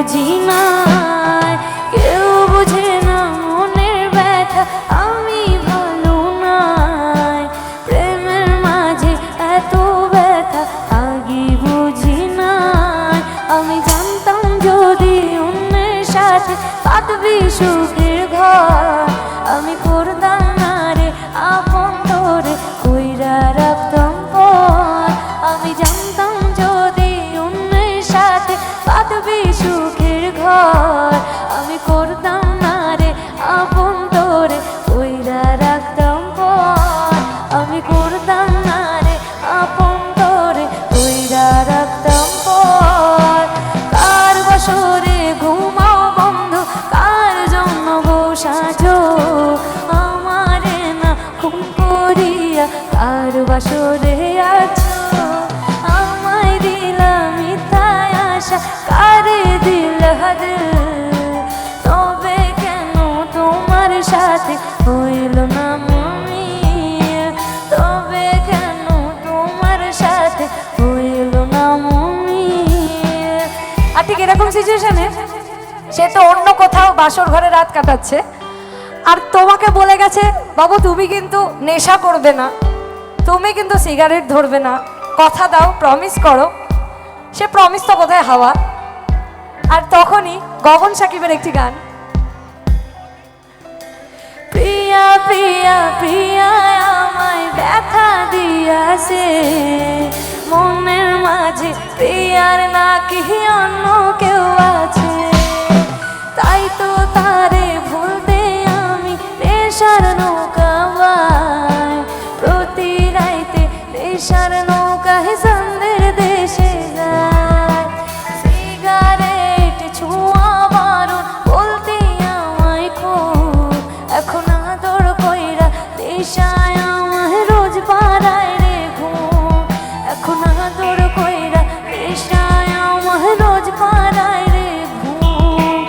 বুঝি না, কেউ বুঝে না মনের ব্যথা, আমি ভালো নাই। প্রেমের মাঝে এত ব্যথা আগে বুঝি না। আমি জানতাম যদি অন্যের সাথে পাতবি সুখের ঘর, আমি করতাম না রে আপন তোরে কইরা রাখতাম পর। আমি জানতাম যদি অন্যের সাথে পাতবি সুখের ঘর, আমি করতাম না রে আপন তোরে কইরা রাখতাম পর। আমি করতাম না রে আপন তোরে কইরা রাখতাম পর। কার বাসরে ঘুমাও বন্ধু, কার জন্য বসাজো আমারে না খুন করিয়া, কার বাসরে আছো আমায় দিলাম মিথ্যায় আশা, কারে দিল দিল। তবে কেন তোমার সাথে হইল না মিল, তবে কেন তোমার সাথে হইল না মিল। আর ঠিক এরকম সিচুয়েশনে সে তো অন্য কোথাও বাসর ঘরে রাত কাটাচ্ছে, আর তোমাকে বলে গেছে বাবু তুমি কিন্তু নেশা করবে না, তুমি কিন্তু সিগারেট ধরবে না, কথা দাও, প্রমিস করো। সে প্রমিস তো কোথায় হাওয়া। আর তখনই গগন সাকিবের একটি গান, প্রিয়া প্রিয়া প্রিয়া আমায় ব্যথা দিয়াছে, মনের মাঝে প্রিয়ার নাকি অন্য কেউ আছে। তাই তো তারে ভুলতে আমি নেশার নৌকা বাই, প্রতি রাইতে নেশার নৌকায় সন্ধ্যের দেশে যায়। সিগারেট ছোঁয়া বারণ বলতে আমায় খুব, এখন আদর কইরা নেশায় আমায় রোজ পাড়ায় রে ঘুম। এখন আদর কইরা নেশায় আমায় রোজ পাড়ায় রে ঘুম।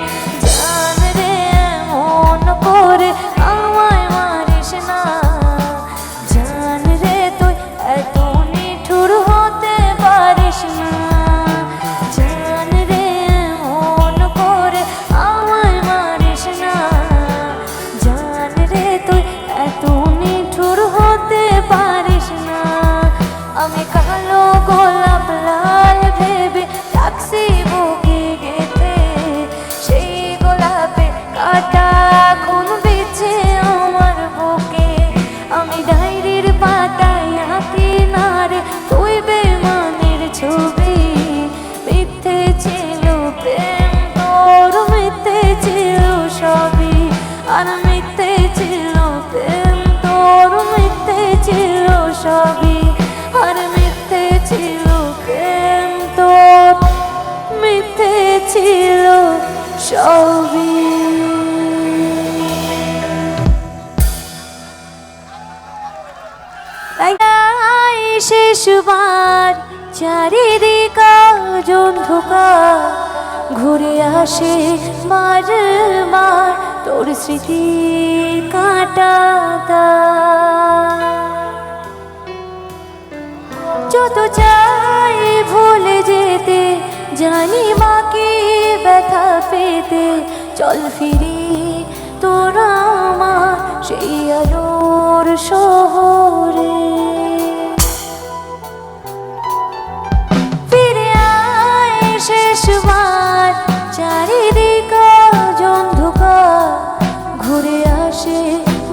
জান রে এমন করে আমায় মারিস না, জান রে তুই এত নিঠুর হতে পারিস না। জান রে এমন করে আমায় মারিস না, জান রে তুই এত নিঠুর হতে পারিস না। আমি কালো গোলাপ লাল ভেবে রাখছি বুকে গেঁথে, সেই গোলাপে কাটা খুন বিছে আমার বুকে। আমি ডায়েরির পাতায় আঁকি না রে তুই বেমানের ছবি, মিথ্যে ছিল প্রেম তোর, মিথ্যে ছিল সবই। আর মিথ্যে ছিল প্রেম তোর, মিথ্যে ছিল সবই। আর মিথ্যে ছিল প্রেম তোর, মিথ্যে ছিল সবই। শেষবার চারিদিক অন্ধকার, ঘুরে আসে মার মার তোর স্মৃতি কাটা দাগ। যত চাই ভুলে যেতে, জানি বাকি ব্যথা পেতে, চল ফিরি তোরা আমার সেই আলোর শহরে। ফিরে আয় শেষবার চারিদিক অন্ধকার, ঘুরে আসে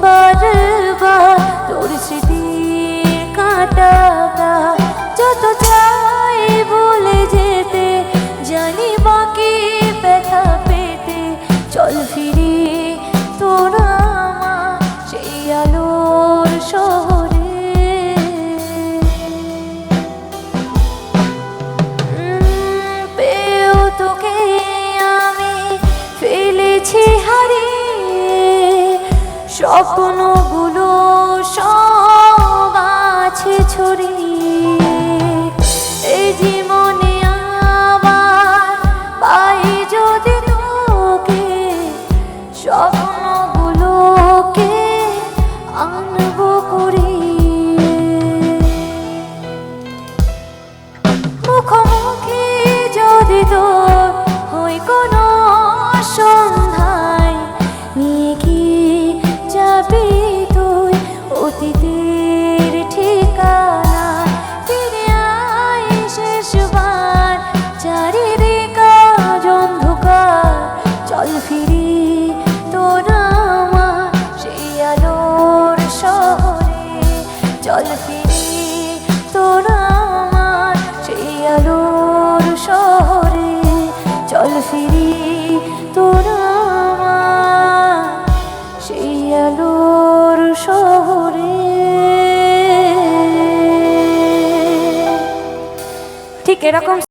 বারবার তোর স্মৃতি কাটা দাগ। যত চাই ভুলে যেতে, জানি বাকি ব্যথা পেতে, চল ফিরি তোরা আমার সেই আলোর শহরে। পেয়েও তোকে আমি ফেলেছি হারিয়ে, স্বপ্নগুলো সব আছে ছড়িয়ে। এই জীবনে আবার পাই যদি তোকে, স্বপ্নগুলোকে আনবো কুড়িয়ে। মুখোমুখি যদি তোর হই কোনো যাবি তুই অতীতের ঠিকানা। ফিরে আয় শেষবার, চারিদিক আজ অন্ধকার। চল ফিরি তোর আমার সেই আলোর শহরে, চল ফিরি তোর আমার সেই আলোর শহরে, চল ফিরি তোর আমার সেই আলোর শহরে। ঠিক এরকম